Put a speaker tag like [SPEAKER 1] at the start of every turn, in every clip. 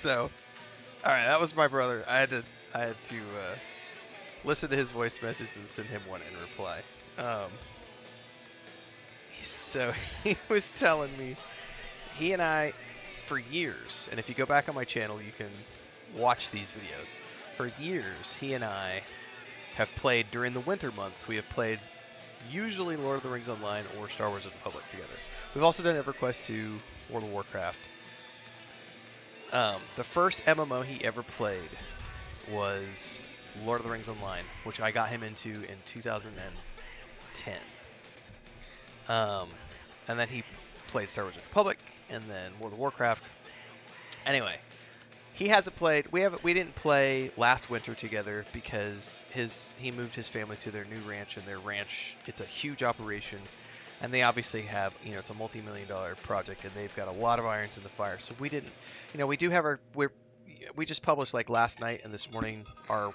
[SPEAKER 1] So, all right, that was my brother. I had to listen to his voice message and send him one in reply. Um, so he was telling me he and I, for years, and if you go back on my channel, you can watch these videos. For years, he and I have played during the winter months. We have played usually Lord of the Rings Online or Star Wars: The Republic together. We've also done EverQuest 2, World of Warcraft. The first MMO he ever played was Lord of the Rings Online, which I got him into in 2010. And then he played Star Wars: The Republic, and then World of Warcraft. Anyway, he hasn't played. We didn't play last winter together because he moved his family to their new ranch, and their ranch, it's a huge operation, and they obviously have, it's a multi-million-dollar project, and they've got a lot of irons in the fire. So we didn't, we do have we just published like last night and this morning our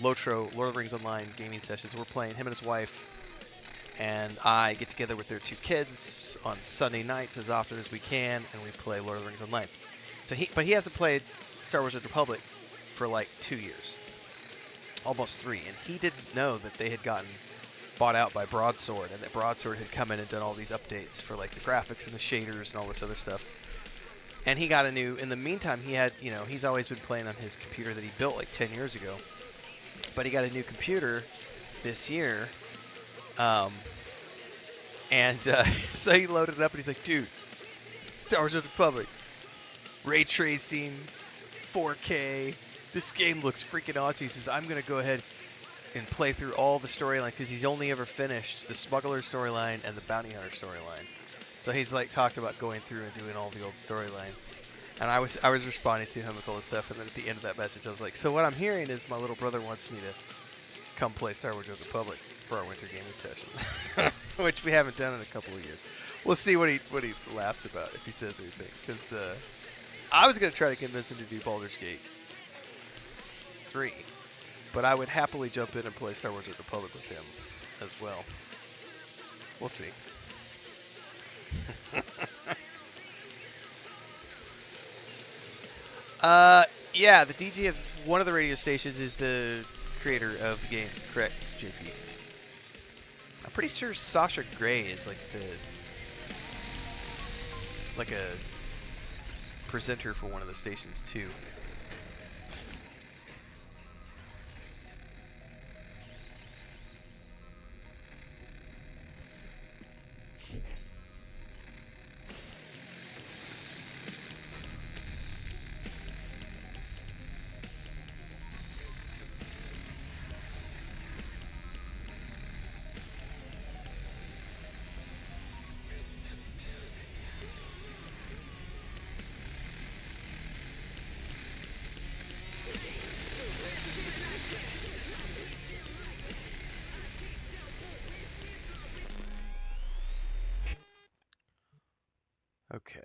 [SPEAKER 1] Lotro Lord of the Rings Online gaming sessions. We're playing, him and his wife and I get together with their two kids on Sunday nights as often as we can, and we play Lord of the Rings Online. But he hasn't played Star Wars: The Republic for like 2 years, almost 3, and he didn't know that they had gotten bought out by Broadsword, and that Broadsword had come in and done all these updates for like the graphics and the shaders and all this other stuff. And he got in the meantime, he had, he's always been playing on his computer that he built like 10 years ago, but he got a new computer this year, and so he loaded it up and he's like, dude, Star Wars: The Republic, ray tracing, 4K. This game looks freaking awesome. He says, I'm going to go ahead and play through all the storyline because he's only ever finished the Smuggler storyline and the Bounty Hunter storyline. So he's like talking about going through and doing all the old storylines. And I was responding to him with all this stuff. And then at the end of that message, I was like, so what I'm hearing is my little brother wants me to come play Star Wars: The Republic for our winter gaming session, which we haven't done in a couple of years. We'll see what he laughs about if he says anything. Because I was going to try to convince him to do Baldur's Gate 3, but I would happily jump in and play Star Wars: The Republic with him as well. We'll see. Yeah, the DJ of one of the radio stations is the creator of the game, correct, JP? I'm pretty sure Sasha Grey is like a presenter for one of the stations too. Okay.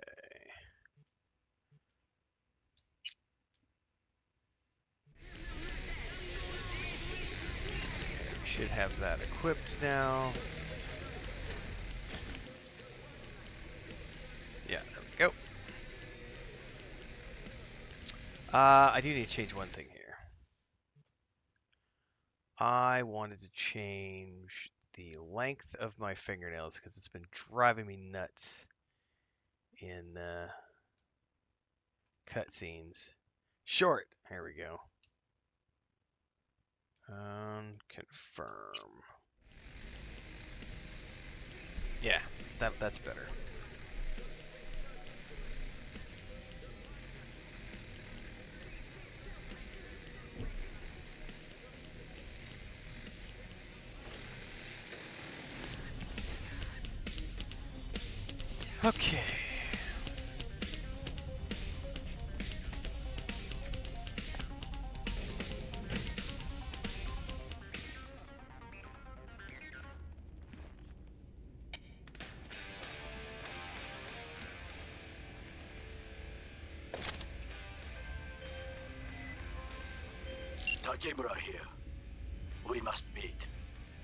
[SPEAKER 1] We should have that equipped now. Yeah, there we go. I do need to change one thing here. I wanted to change the length of my fingernails because it's been driving me nuts in cutscenes. Short. Here we go. Confirm. Yeah, that's better. Okay.
[SPEAKER 2] Takemura here. We must meet.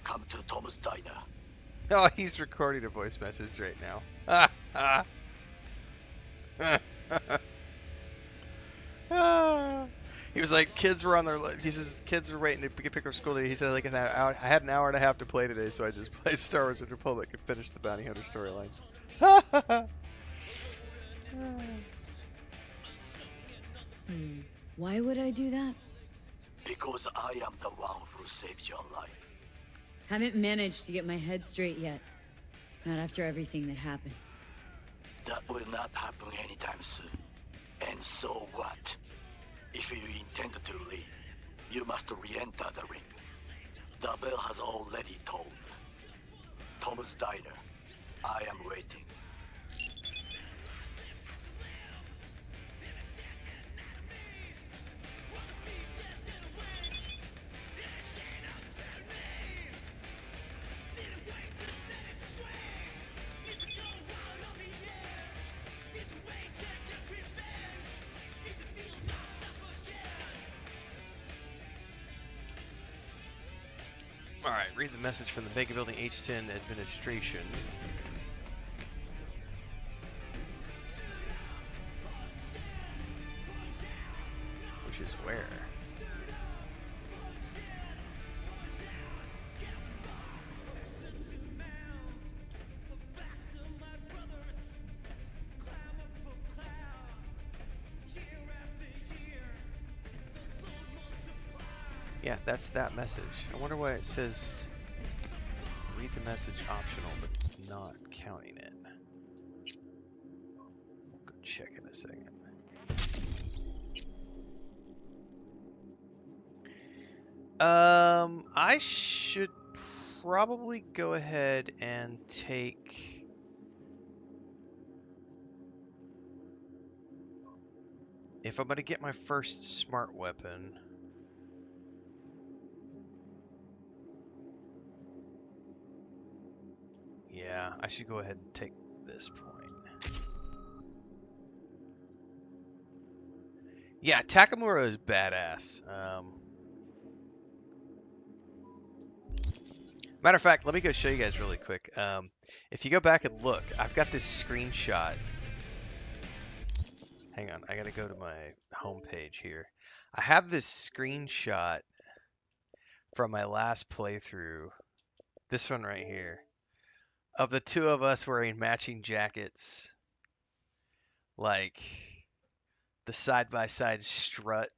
[SPEAKER 2] Come to Tom's Diner.
[SPEAKER 1] Oh, he's recording a voice message right now. was like, kids were on their. He says kids were waiting to pick up from school today. He said like I had an hour and a half to play today, so I just played Star Wars: The Republic and finished the Bounty Hunter storyline.
[SPEAKER 3] Why would I do that?
[SPEAKER 2] Because I am the one who saved your life.
[SPEAKER 3] Haven't managed to get my head straight yet. Not after everything that happened.
[SPEAKER 2] That will not happen anytime soon. And so what? If you intend to leave, you must re-enter the ring. The bell has already tolled. Tom's Diner. I am waiting.
[SPEAKER 1] Alright, read the message from the Mega Building H10 administration. Which is where? Yeah, that's that message. I wonder why it says read the message optional, but it's not counting it. We'll go check in a second. I should probably go ahead and take... If I'm going to get my first smart weapon... Yeah, I should go ahead and take this point. Yeah, Takamura is badass. Matter of fact, let me go show you guys really quick. If you go back and look, I've got this screenshot. Hang on, I gotta go to my home page here. I have this screenshot from my last playthrough. This one right here. Of the two of us wearing matching jackets. Like the side-by-side strut.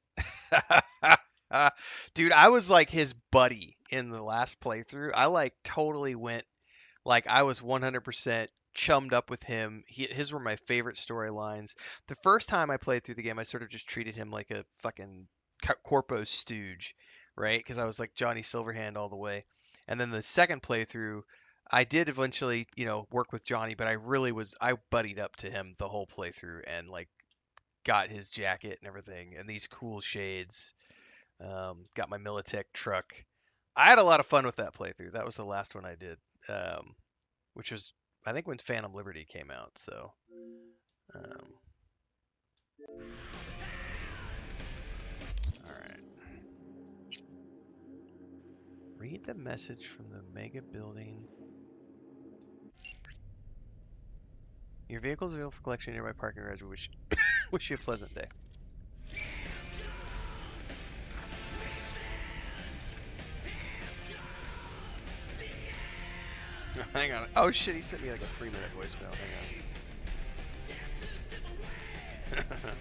[SPEAKER 1] Dude, I was like his buddy in the last playthrough. I like totally went like I was 100% chummed up with him. His were my favorite storylines. The first time I played through the game, I sort of just treated him like a fucking corpo stooge, right? Because I was like Johnny Silverhand all the way. And then the second playthrough, I did eventually, work with Johnny, but I buddied up to him the whole playthrough and like got his jacket and everything and these cool shades. Got my Militech truck. I had a lot of fun with that playthrough. That was the last one I did, which was, I think, when Phantom Liberty came out. So, all right. Read the message from the Mega Building. Your vehicle is available for collection in nearby parking garage. Wish you a pleasant day. Hang on. Oh shit, he sent me like a 3-minute voicemail. Hang on.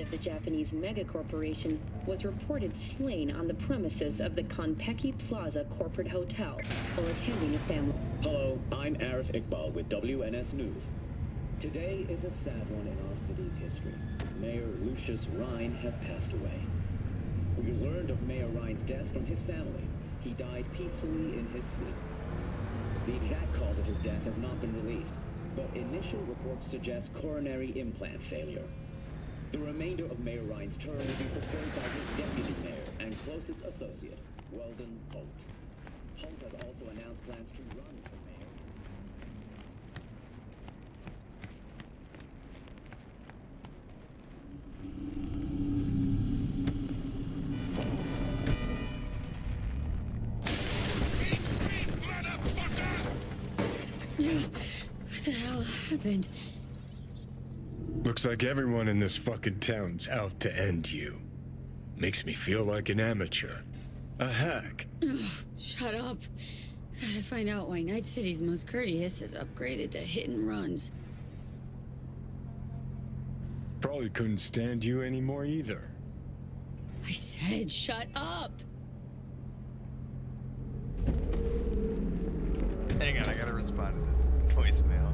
[SPEAKER 4] of the Japanese megacorporation was reported slain on the premises of the Konpeki Plaza corporate hotel while attending a family.
[SPEAKER 5] Hello, I'm Arif Iqbal with WNS News. Today is a sad one in our city's history. Mayor Lucius Rhine has passed away. We learned of Mayor Rhine's death from his family. He died peacefully in his sleep. The exact cause of his death has not been released, but initial reports suggest coronary implant failure. The remainder of Mayor Rhine's term will be fulfilled by his deputy mayor and closest associate, Weldon Holt. Holt has also announced plans to run for mayor.
[SPEAKER 3] What the hell happened?
[SPEAKER 6] Looks like everyone in this fucking town's out to end you. Makes me feel like an amateur. A hack.
[SPEAKER 3] Ugh, shut up. Gotta find out why Night City's most courteous has upgraded to hit and runs.
[SPEAKER 6] Probably couldn't stand you anymore either.
[SPEAKER 3] I said shut up!
[SPEAKER 1] Hang on, I gotta respond to this voicemail.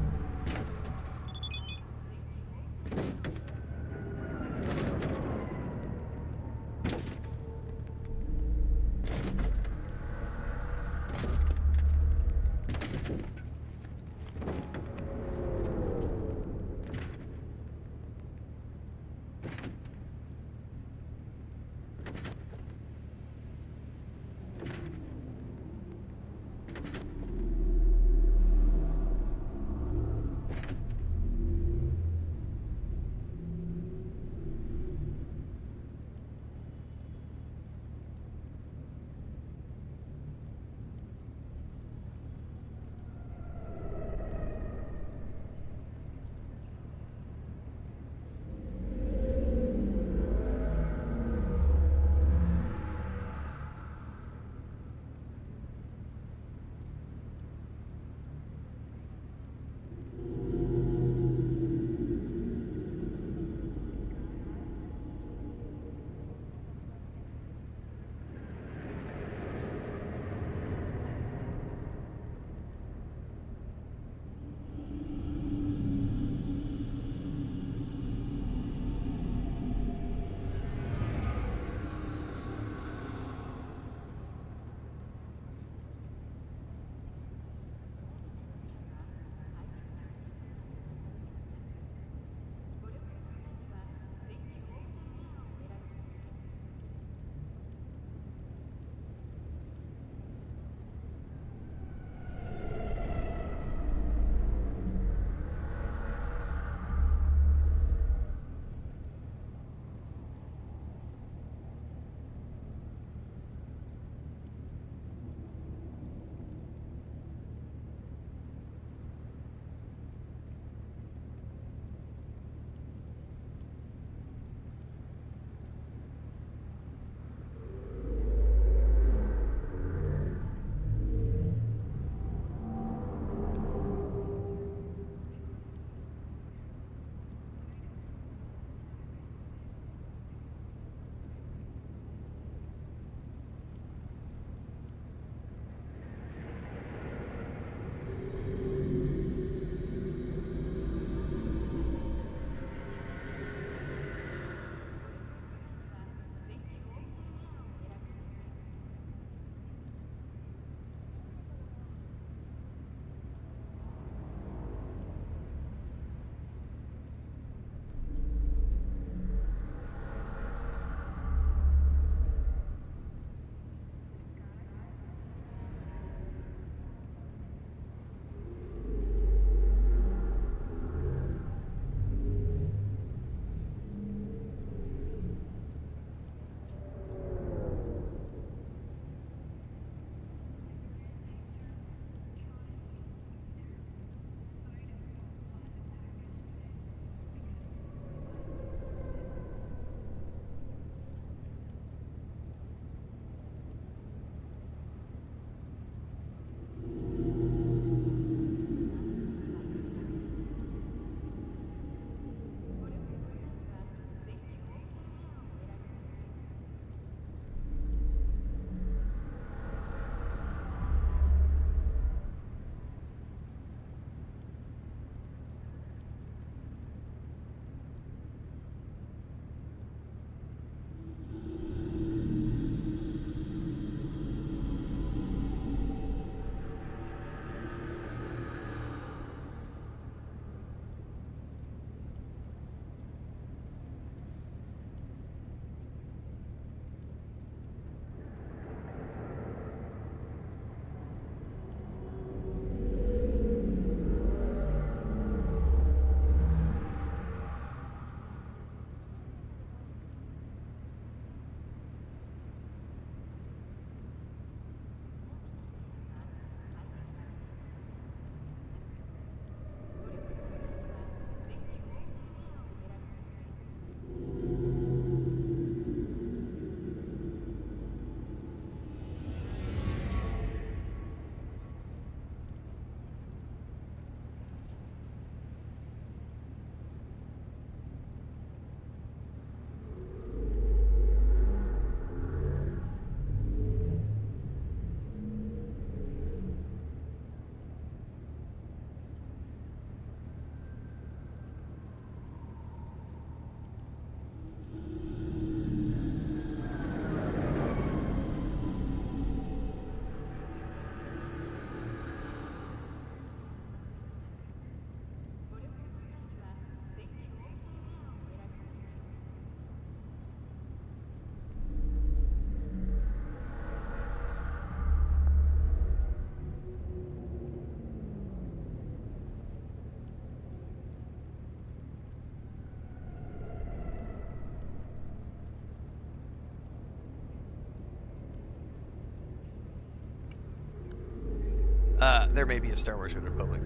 [SPEAKER 1] There may be a Star Wars Red Republic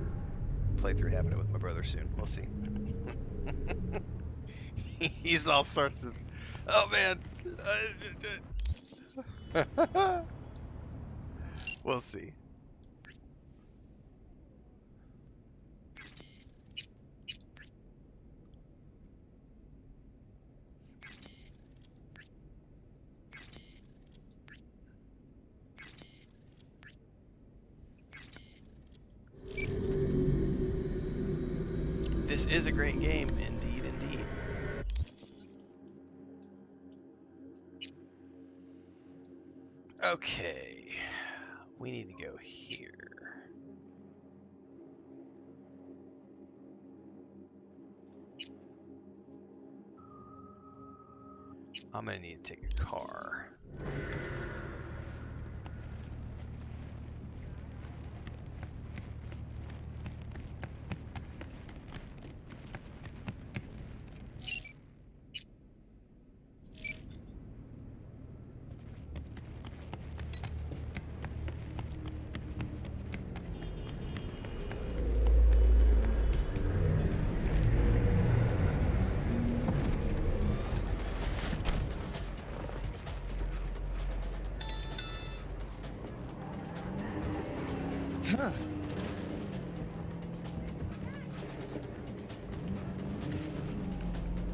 [SPEAKER 1] playthrough happening with my brother soon. We'll see. He's all sorts of. Oh man. We'll see. This is a great game, indeed, indeed. Okay, we need to go here. I'm gonna need to take a car.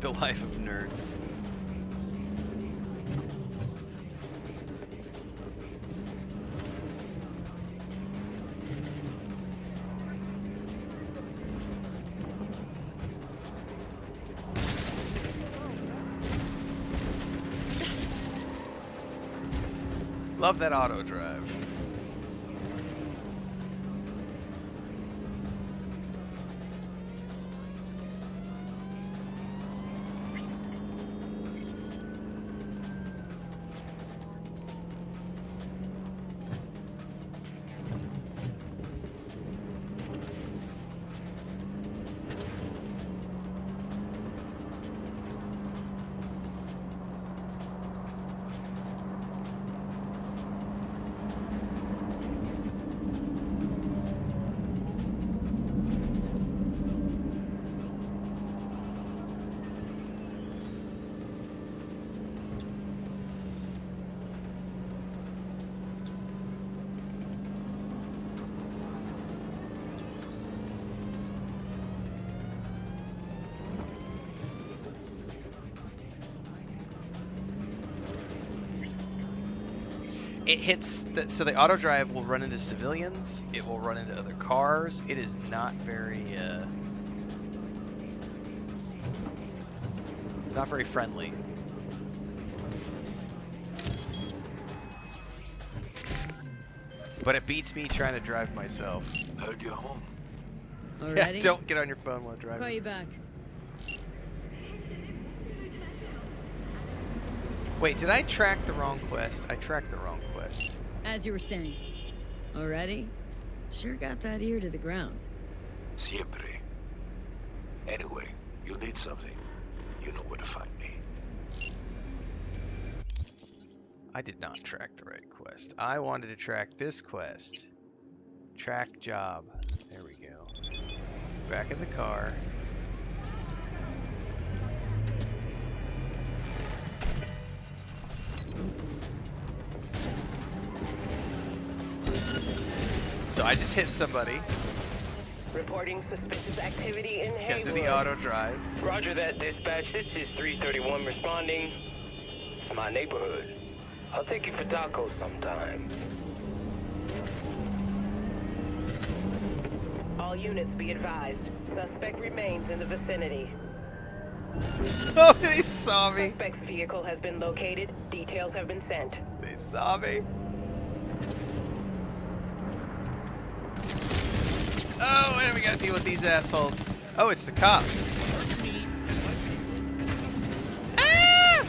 [SPEAKER 1] The life of nerds. Love that auto drive. It hits so the auto drive will run into civilians. It will run into other cars. It is not very. It's not very friendly. But it beats me trying to drive myself.
[SPEAKER 2] Heard you're home.
[SPEAKER 3] Already?
[SPEAKER 1] Yeah, don't get on your phone while
[SPEAKER 3] Call
[SPEAKER 1] driving.
[SPEAKER 3] you back.
[SPEAKER 1] Wait, did I track the wrong quest? I tracked the wrong quest.
[SPEAKER 3] As you were saying. Already? Sure got that ear to the ground.
[SPEAKER 2] Siempre. Anyway, you need something. You know where to find me.
[SPEAKER 1] I did not track the right quest. I wanted to track this quest. Track job. There we go. Back in the car. So I just hit somebody
[SPEAKER 7] Reporting suspicious activity in Haywood.
[SPEAKER 1] because of the auto drive.
[SPEAKER 7] Roger that, dispatch. This is 331 responding. It's my neighborhood. I'll take you for tacos sometime. All units be advised. Suspect remains in the vicinity.
[SPEAKER 1] Oh, they saw me.
[SPEAKER 7] Suspect's vehicle has been located. Details have been sent.
[SPEAKER 1] They saw me. Oh, and we gotta deal with these assholes. Oh, it's the cops. Ah!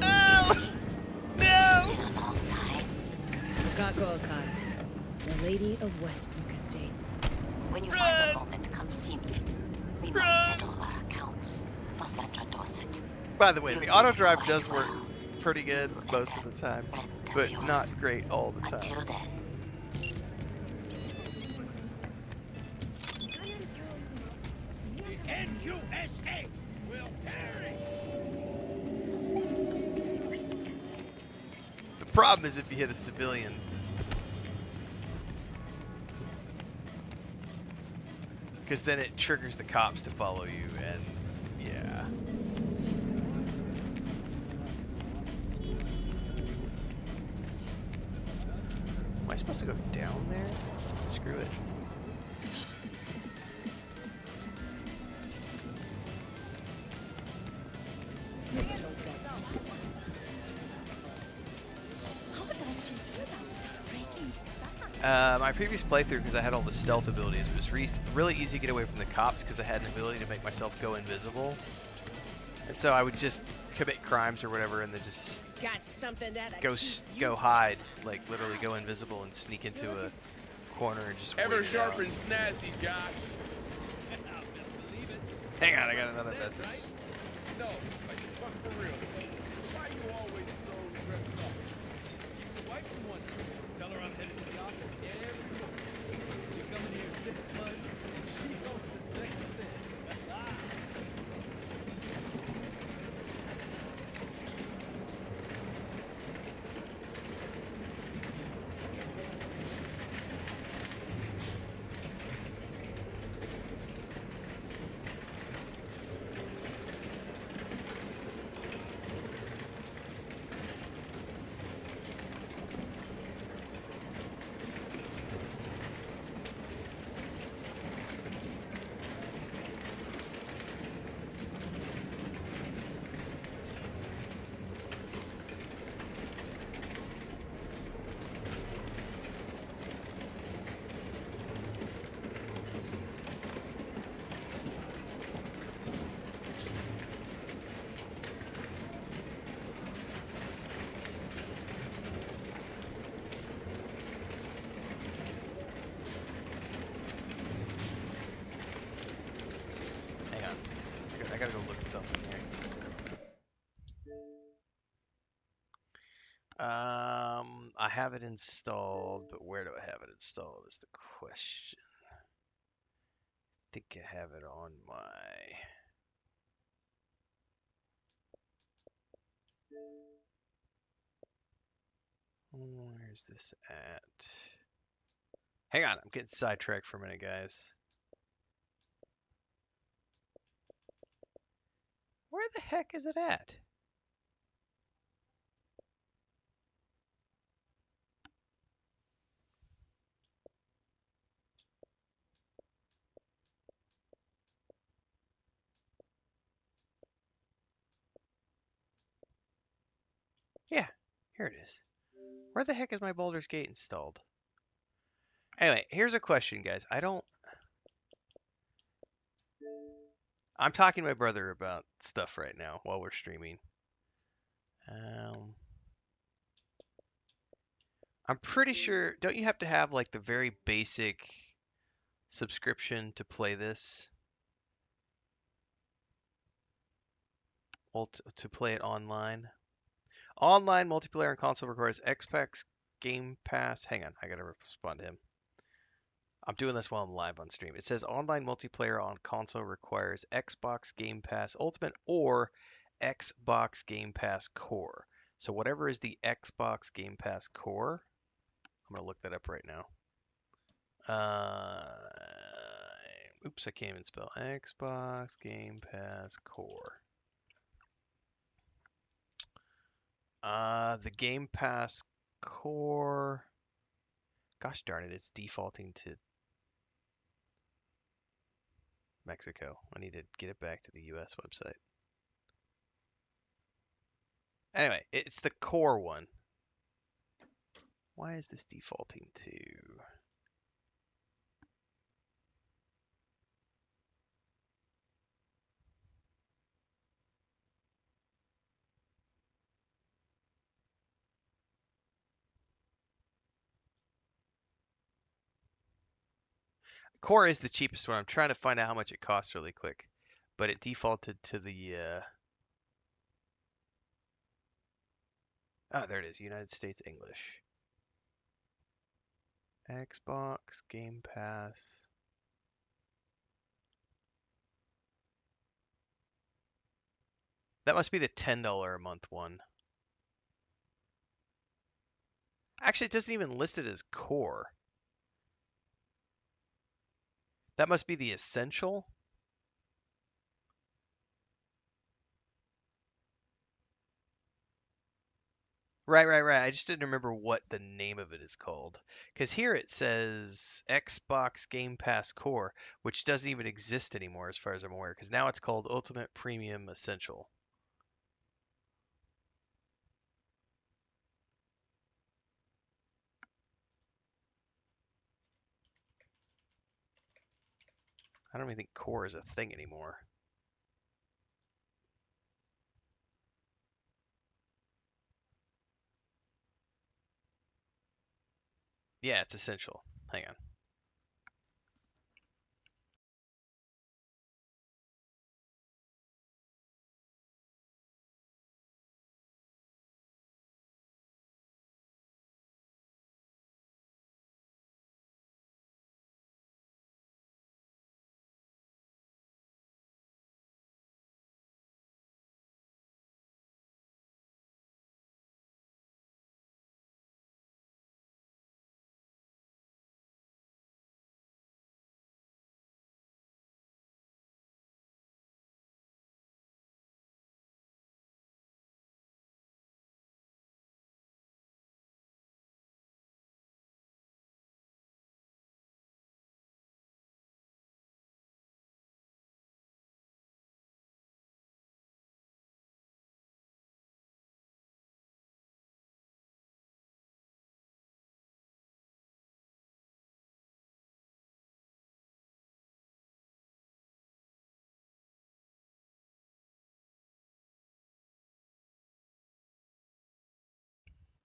[SPEAKER 1] No! No!
[SPEAKER 3] Kako Okada, the Lady of Westbrook Estate.
[SPEAKER 8] When you
[SPEAKER 1] Run!
[SPEAKER 8] find a moment, come see me. We
[SPEAKER 1] Run!
[SPEAKER 8] must settle our accounts for Cassandra Dorset.
[SPEAKER 1] By the way,
[SPEAKER 8] You
[SPEAKER 1] the
[SPEAKER 8] did
[SPEAKER 1] auto
[SPEAKER 8] your
[SPEAKER 1] drive does work
[SPEAKER 8] well.
[SPEAKER 1] pretty good
[SPEAKER 8] You and
[SPEAKER 1] most of
[SPEAKER 8] that
[SPEAKER 1] the time,
[SPEAKER 8] friend of
[SPEAKER 1] but
[SPEAKER 8] yours.
[SPEAKER 1] not great all the time.
[SPEAKER 8] Until then.
[SPEAKER 9] NUSA will perish!
[SPEAKER 1] The problem is if you hit a civilian. Because then it triggers the cops to follow you, and yeah. Am I supposed to go down there? Screw it. My previous playthrough, because I had all the stealth abilities, it was really easy to get away from the cops because I had an ability to make myself go invisible. And so I would just commit crimes or whatever and then just
[SPEAKER 9] Got something that
[SPEAKER 1] go hide, like literally go invisible and sneak into a corner and just wait
[SPEAKER 10] Ever
[SPEAKER 1] it
[SPEAKER 10] sharp
[SPEAKER 1] out.
[SPEAKER 10] and snazzy, Josh.
[SPEAKER 1] Hang on, I got another message.
[SPEAKER 10] No, like, fuck for real. Why you always so dressed up?
[SPEAKER 9] Keeps a wife from one. Tell her I'm headed to the office every morning. You coming here 6 months, and she don't suspect a thing.
[SPEAKER 1] Hang on. I gotta go look at something here. I have it installed, but where do I have it installed is the question. I think I have it on my... Where's this at? Hang on, I'm getting sidetracked for a minute, guys. Where the heck is it at? Yeah, here it is. Where the heck is my Baldur's Gate installed? Anyway, here's a question, guys. I'm talking to my brother about stuff right now while we're streaming. I'm pretty sure, don't you have to have like the very basic subscription to play this? Well, to play it online? Online multiplayer on console requires Xbox Game Pass. Hang on, I gotta respond to him. I'm doing this while I'm live on stream. It says online multiplayer on console requires Xbox Game Pass Ultimate or Xbox Game Pass Core. So whatever is the Xbox Game Pass Core, I'm gonna look that up right now. Oops, I can't even spell Xbox Game Pass Core. The Game Pass Core. Gosh darn it, it's defaulting to Mexico. I need to get it back to the US website. Anyway, it's the core one. Why is this defaulting to... Core is the cheapest one. I'm trying to find out how much it costs really quick. but it defaulted to the there it is, United States English. Xbox Game Pass. That must be the $10 a month one. Actually, it doesn't even list it as core. That must be the essential. Right. I just didn't remember what the name of it is called. Because here it says Xbox Game Pass Core, which doesn't even exist anymore as far as I'm aware, because now it's called Ultimate Premium Essential. I don't even think Core is a thing anymore. Yeah, it's Essential. Hang on.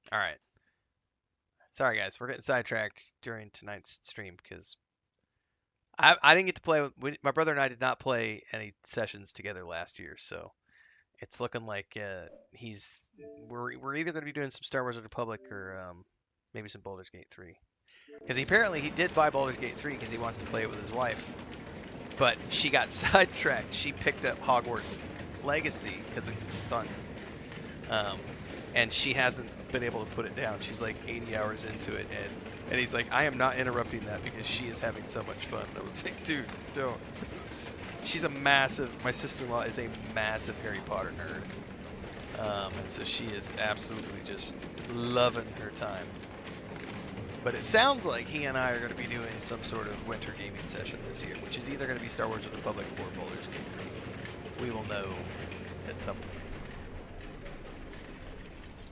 [SPEAKER 1] All right. Sorry, guys. We're getting sidetracked during tonight's stream because I didn't get to play. My brother and I did not play any sessions together last year, so it's looking like we're either going to be doing some Star Wars: The Republic or maybe some Baldur's Gate 3. Because apparently he did buy Baldur's Gate 3 because he wants to play it with his wife, but she got sidetracked. She picked up Hogwarts Legacy because it's on, and she hasn't been able to put it down. She's like 80 hours into it, and he's like, I am not interrupting that because she is having so much fun. I was like, dude, don't. She's a massive. My sister-in-law is a massive Harry Potter nerd, and so she is absolutely just loving her time. But it sounds like he and I are going to be doing some sort of winter gaming session this year, which is either going to be Star Wars: The Republic or Baldur's Gate 3. We will know at some point.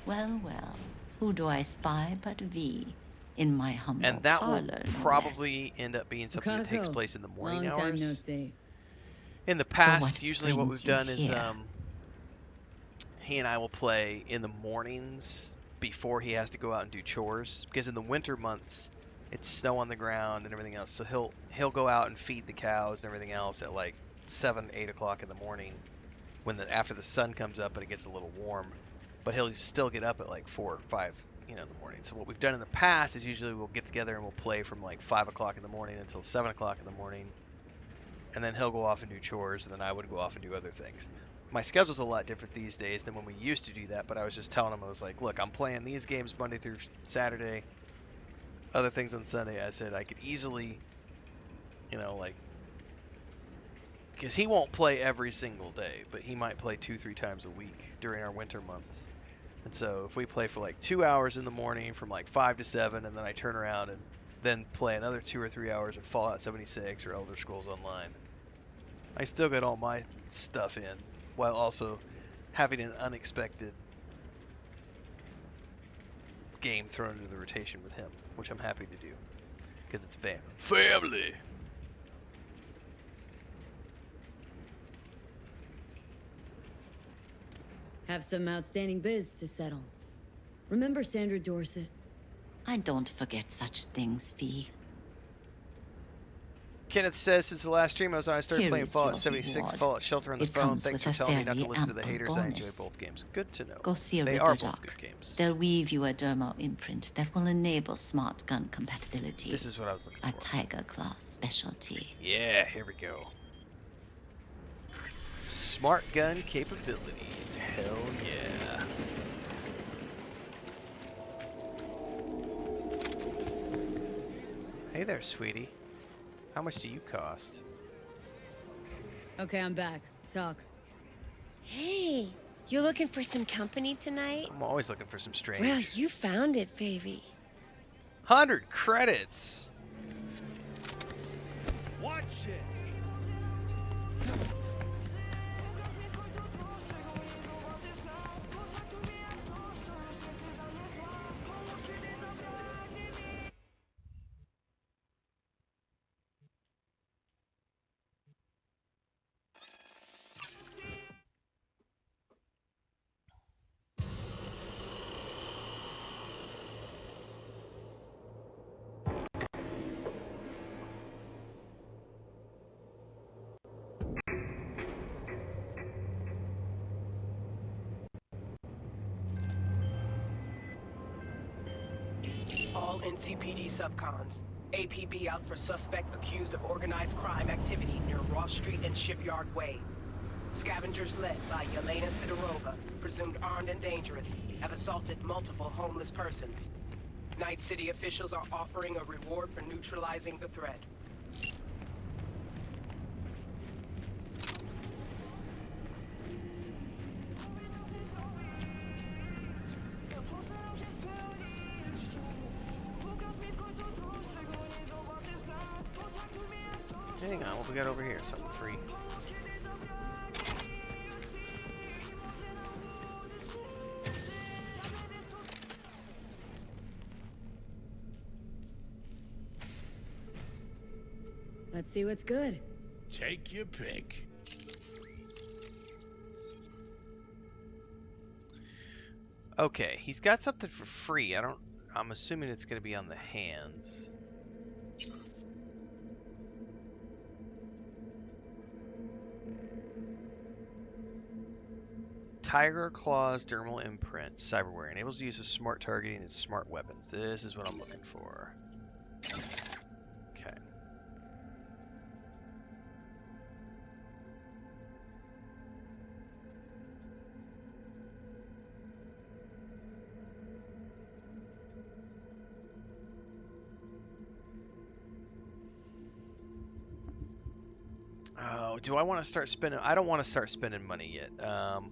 [SPEAKER 8] Well, who do I spy but V in my humble
[SPEAKER 1] And that will
[SPEAKER 8] parlor, no
[SPEAKER 1] probably
[SPEAKER 8] less.
[SPEAKER 1] end up being something that takes place in the morning
[SPEAKER 3] Long
[SPEAKER 1] hours.
[SPEAKER 3] time no see.
[SPEAKER 1] In the
[SPEAKER 8] So
[SPEAKER 1] past,
[SPEAKER 8] what
[SPEAKER 1] usually what
[SPEAKER 8] brings
[SPEAKER 1] we've
[SPEAKER 8] you
[SPEAKER 1] done is
[SPEAKER 8] here?
[SPEAKER 1] he and I will play in the mornings before he has to go out and do chores, because in the winter months it's snow on the ground and everything else, so he'll go out and feed the cows and everything else at like 7-8 o'clock in the morning after the sun comes up and it gets a little warm, but he'll still get up at like 4 or 5 in the morning. So what we've done in the past is usually we'll get together and we'll play from like 5 o'clock in the morning until 7 o'clock in the morning, and then he'll go off and do chores, and then I would go off and do other things. My schedule's a lot different these days than when we used to do that, but I was just telling him, I was like, look, I'm playing these games Monday through Saturday, other things on Sunday. I said I could easily, because he won't play every single day, but he might play 2-3 times a week during our winter months. And so if we play for like 2 hours in the morning from like 5 to 7, and then I turn around and then play another 2 or 3 hours of Fallout 76 or Elder Scrolls Online, I still get all my stuff in, while also having an unexpected game thrown into the rotation with him, which I'm happy to do, because it's family.
[SPEAKER 3] Have some outstanding biz to settle. Remember Sandra Dorset?
[SPEAKER 8] I don't forget such things, V.
[SPEAKER 1] Kenneth says, since the last stream I was on, I started
[SPEAKER 8] Here
[SPEAKER 1] playing
[SPEAKER 8] is
[SPEAKER 1] Fallout
[SPEAKER 8] your
[SPEAKER 1] 76 and
[SPEAKER 8] reward.
[SPEAKER 1] Fallout Shelter on the
[SPEAKER 8] It
[SPEAKER 1] phone.
[SPEAKER 8] comes
[SPEAKER 1] Thanks
[SPEAKER 8] with
[SPEAKER 1] for
[SPEAKER 8] a
[SPEAKER 1] telling me not to
[SPEAKER 8] fairly
[SPEAKER 1] listen to the
[SPEAKER 8] ample
[SPEAKER 1] haters. I enjoy
[SPEAKER 8] bonus.
[SPEAKER 1] both games. Good to know.
[SPEAKER 8] Go see a
[SPEAKER 1] They are
[SPEAKER 8] Riddler
[SPEAKER 1] both
[SPEAKER 8] doc.
[SPEAKER 1] good games.
[SPEAKER 8] They'll weave you a dermal imprint that will enable smart gun compatibility.
[SPEAKER 1] This is what I was looking
[SPEAKER 8] A
[SPEAKER 1] for.
[SPEAKER 8] Tiger Claw specialty.
[SPEAKER 1] Yeah, here we go. Smart gun capabilities. Hell yeah. Hey there, sweetie. How much do you cost?
[SPEAKER 3] Okay, I'm back. Talk.
[SPEAKER 11] Hey, you looking for some company tonight?
[SPEAKER 1] I'm always looking for some strange.
[SPEAKER 11] Well, you found it, baby.
[SPEAKER 1] 100 credits.
[SPEAKER 9] Watch it.
[SPEAKER 12] All NCPD subcons. APB out for suspect accused of organized crime activity near Ross Street and Shipyard Way. Scavengers led by Yelena Sidorova, presumed armed and dangerous, have assaulted multiple homeless persons. Night City officials are offering a reward for neutralizing the threat.
[SPEAKER 1] Hang on, what we got over here? Something free.
[SPEAKER 3] Let's see what's good.
[SPEAKER 10] Take your pick.
[SPEAKER 1] Okay, he's got something for free. I'm assuming it's going to be on the hands. Tiger Claw's dermal imprint, cyberware, enables the use of smart targeting and smart weapons. This is what I'm looking for. Okay. Oh, do I want to start spending? I don't want to start spending money yet.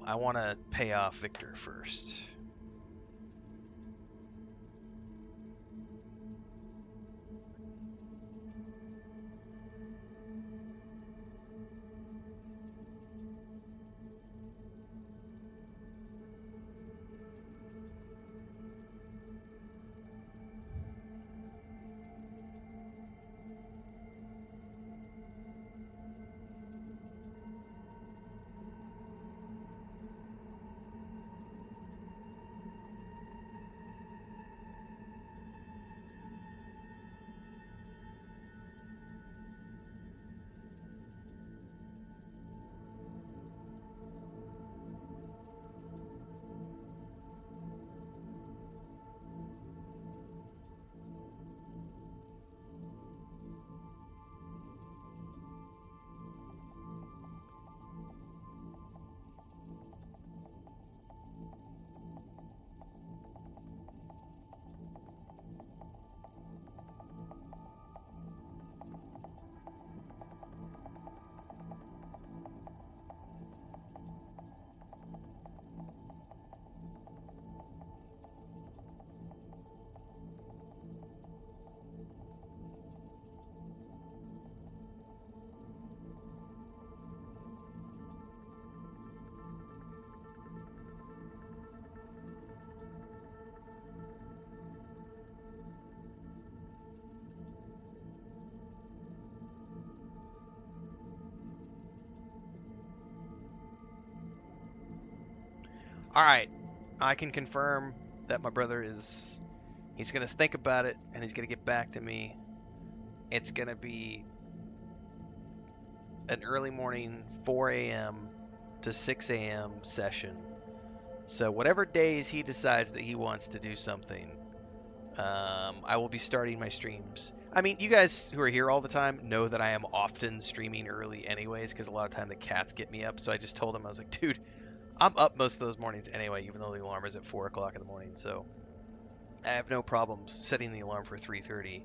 [SPEAKER 1] I want to pay off Victor first. All right, I can confirm that my brother is, he's going to think about it and he's going to get back to me. It's going to be an early morning 4 a.m. to 6 a.m. session. So whatever days he decides that he wants to do something, I will be starting my streams. I mean, you guys who are here all the time know that I am often streaming early anyways, because a lot of time the cats get me up. So I just told him, I was like, dude, I'm up most of those mornings anyway, even though the alarm is at 4 o'clock in the morning. So I have no problems setting the alarm for 3:30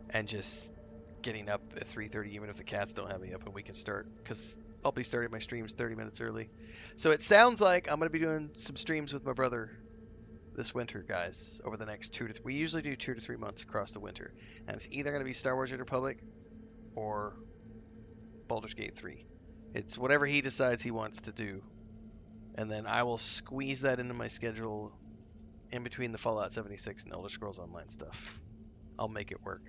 [SPEAKER 1] and just getting up at 3:30, even if the cats don't have me up, and we can start, because I'll be starting my streams 30 minutes early. So it sounds like I'm going to be doing some streams with my brother this winter, guys, over the next 2 to 3. We usually do 2 to 3 months across the winter, and it's either going to be Star Wars: Age of Republic or Baldur's Gate 3. It's whatever he decides he wants to do, and then I will squeeze that into my schedule in between the Fallout 76 and Elder Scrolls Online stuff. I'll make it work.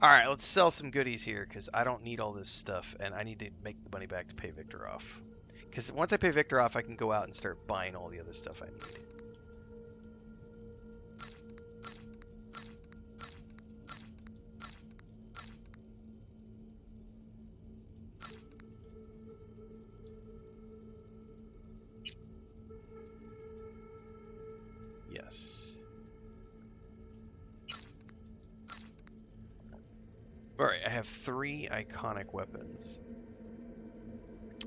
[SPEAKER 1] Alright, let's sell some goodies here, because I don't need all this stuff, and I need to make the money back to pay Victor off. Because once I pay Victor off, I can go out and start buying all the other stuff I need. Yes. Alright, I have 3 iconic weapons.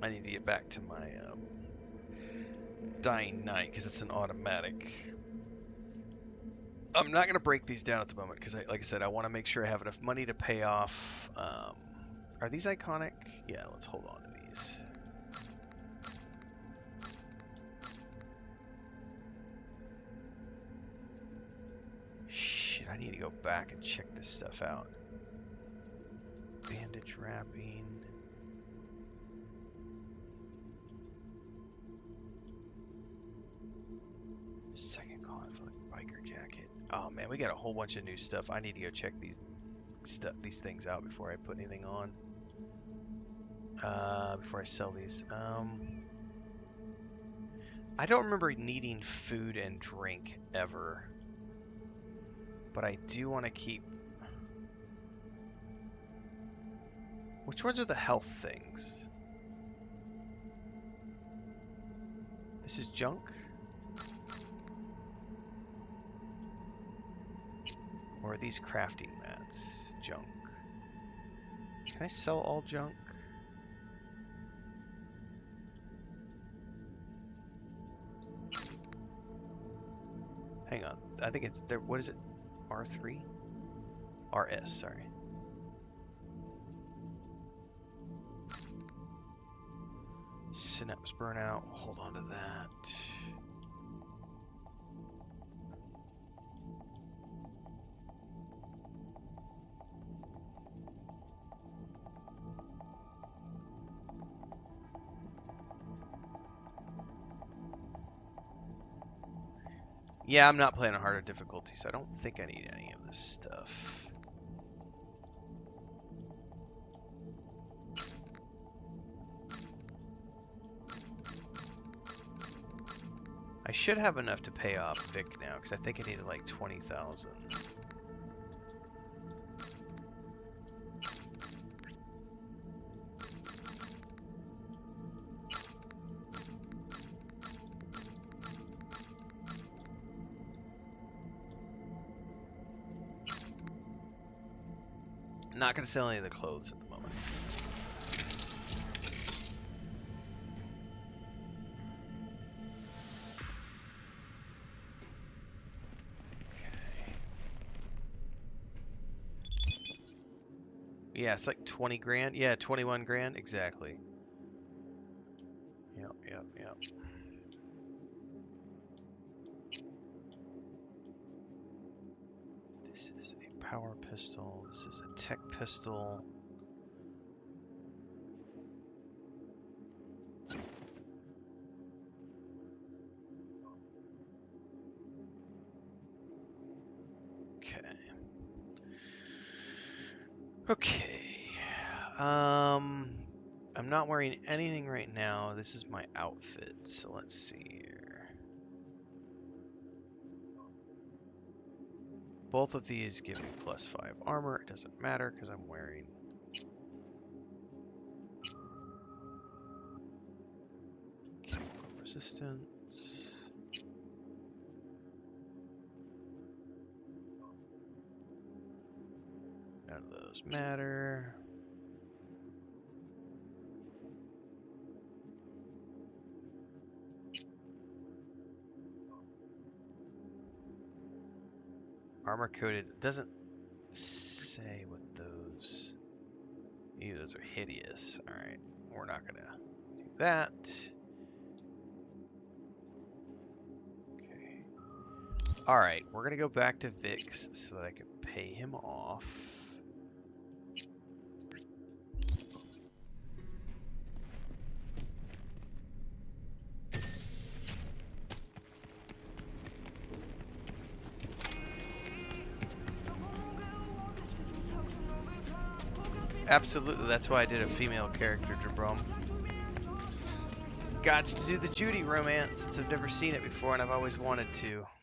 [SPEAKER 1] I need to get back to my Dying Knight, because it's an automatic. I'm not going to break these down at the moment, because like I said, I want to make sure I have enough money to pay off. Are these iconic? Yeah, let's hold on to these. Shit, I need to go back and check this stuff out. Bandage wrapping. Second conflict biker jacket. Oh man, we got a whole bunch of new stuff. I need to go check these things out before I put anything on. Before I sell these. I don't remember needing food and drink ever, but I do want to keep. Which ones are the health things? This is junk? Or are these crafting mats junk? Can I sell all junk? Hang on. I think it's there. What is it? R3? RS, sorry. Synapse burnout. Hold on to that. Yeah, I'm not playing on harder difficulties. I don't think I need any of this stuff. I should have enough to pay off Vic now, because I think I needed like 20,000. Not going to sell any of the clothes at the moment. Yeah, it's like 20 grand. Yeah, 21 grand. Exactly. Yep. This is a power pistol. This is a tech pistol. Okay. I'm not wearing anything right now. This is my outfit, so let's see here. both of these give me +5 armor. It doesn't matter because I'm wearing. Chemical resistance. None of those matter. Armor coated doesn't say what those. Ew, those are hideous. All right, we're not gonna do that. Okay. All right, we're gonna go back to Vix so that I can pay him off. Absolutely, that's why I did a female character, Jabrom. Gots to do the Judy romance since I've never seen it before and I've always wanted to.